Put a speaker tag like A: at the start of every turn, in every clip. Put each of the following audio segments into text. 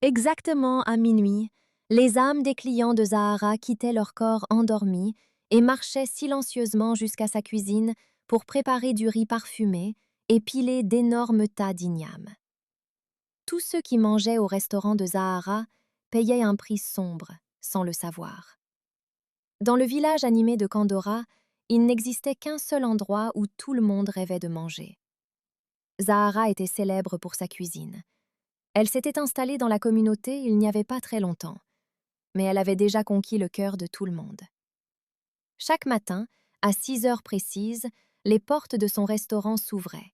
A: Exactement à minuit, les âmes des clients de Zahara quittaient leur corps endormi et marchaient silencieusement jusqu'à sa cuisine pour préparer du riz parfumé et piler d'énormes tas d'ignames. Tous ceux qui mangeaient au restaurant de Zahara payaient un prix sombre, sans le savoir. Dans le village animé de Kandora, il n'existait qu'un seul endroit où tout le monde rêvait de manger. Zahara était célèbre pour sa cuisine. Elle s'était installée dans la communauté il n'y avait pas très longtemps, mais elle avait déjà conquis le cœur de tout le monde. Chaque matin, à 6 heures précises, les portes de son restaurant s'ouvraient.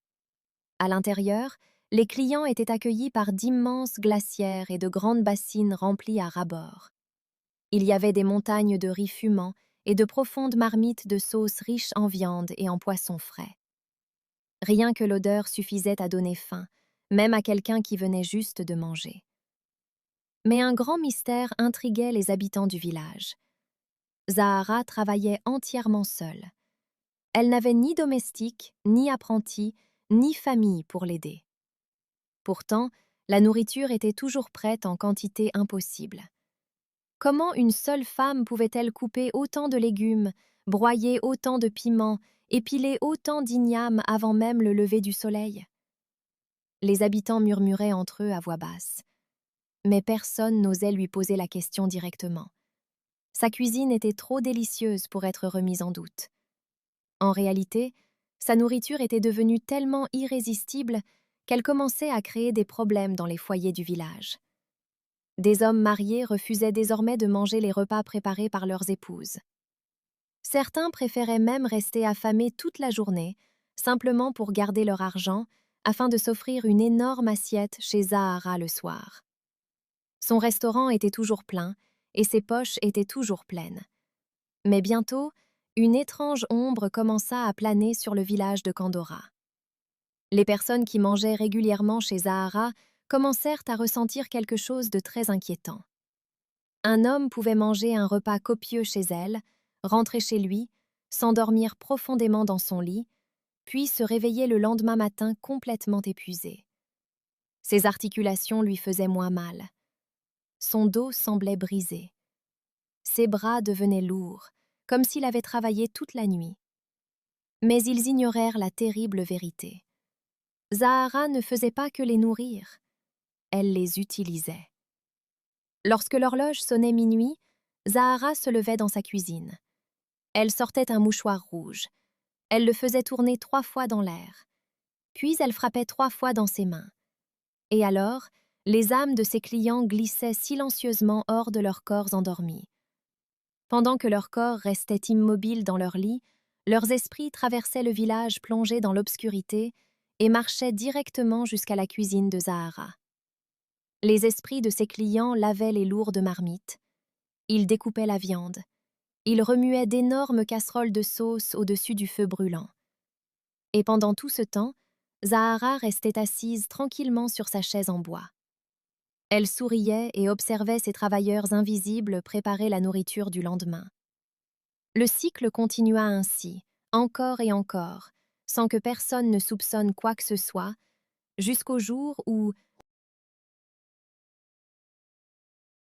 A: À l'intérieur, les clients étaient accueillis par d'immenses glacières et de grandes bassines remplies à ras-bord. Il y avait des montagnes de riz fumant et de profondes marmites de sauces riches en viande et en poissons frais. Rien que l'odeur suffisait à donner faim, même à quelqu'un qui venait juste de manger. Mais un grand mystère intriguait les habitants du village. Zahara travaillait entièrement seule. Elle n'avait ni domestique, ni apprenti, ni famille pour l'aider. Pourtant, la nourriture était toujours prête en quantité impossible. Comment une seule femme pouvait-elle couper autant de légumes, broyer autant de piments, épiler autant d'ignames avant même le lever du soleil? Les habitants murmuraient entre eux à voix basse. Mais personne n'osait lui poser la question directement. Sa cuisine était trop délicieuse pour être remise en doute. En réalité, sa nourriture était devenue tellement irrésistible qu'elle commençait à créer des problèmes dans les foyers du village. Des hommes mariés refusaient désormais de manger les repas préparés par leurs épouses. Certains préféraient même rester affamés toute la journée, simplement pour garder leur argent, afin de s'offrir une énorme assiette chez Zahara le soir. Son restaurant était toujours plein, et ses poches étaient toujours pleines. Mais bientôt, une étrange ombre commença à planer sur le village de Kandora. Les personnes qui mangeaient régulièrement chez Zahara commencèrent à ressentir quelque chose de très inquiétant. Un homme pouvait manger un repas copieux chez elle, rentrer chez lui, s'endormir profondément dans son lit, puis se réveiller le lendemain matin complètement épuisé. Ses articulations lui faisaient moins mal. Son dos semblait brisé. Ses bras devenaient lourds, comme s'il avait travaillé toute la nuit. Mais ils ignorèrent la terrible vérité. Zahara ne faisait pas que les nourrir, elle les utilisait. Lorsque l'horloge sonnait minuit, Zahara se levait dans sa cuisine. Elle sortait un mouchoir rouge. Elle le faisait tourner 3 fois dans l'air. Puis elle frappait 3 fois dans ses mains. Et alors, les âmes de ses clients glissaient silencieusement hors de leurs corps endormis. Pendant que leurs corps restaient immobiles dans leur lit, leurs esprits traversaient le village plongé dans l'obscurité et marchaient directement jusqu'à la cuisine de Zahara. Les esprits de ses clients lavaient les lourdes marmites. Ils découpaient la viande. Ils remuaient d'énormes casseroles de sauce au-dessus du feu brûlant. Et pendant tout ce temps, Zahara restait assise tranquillement sur sa chaise en bois. Elle souriait et observait ses travailleurs invisibles préparer la nourriture du lendemain. Le cycle continua ainsi, encore et encore, sans que personne ne soupçonne quoi que ce soit, jusqu'au jour où,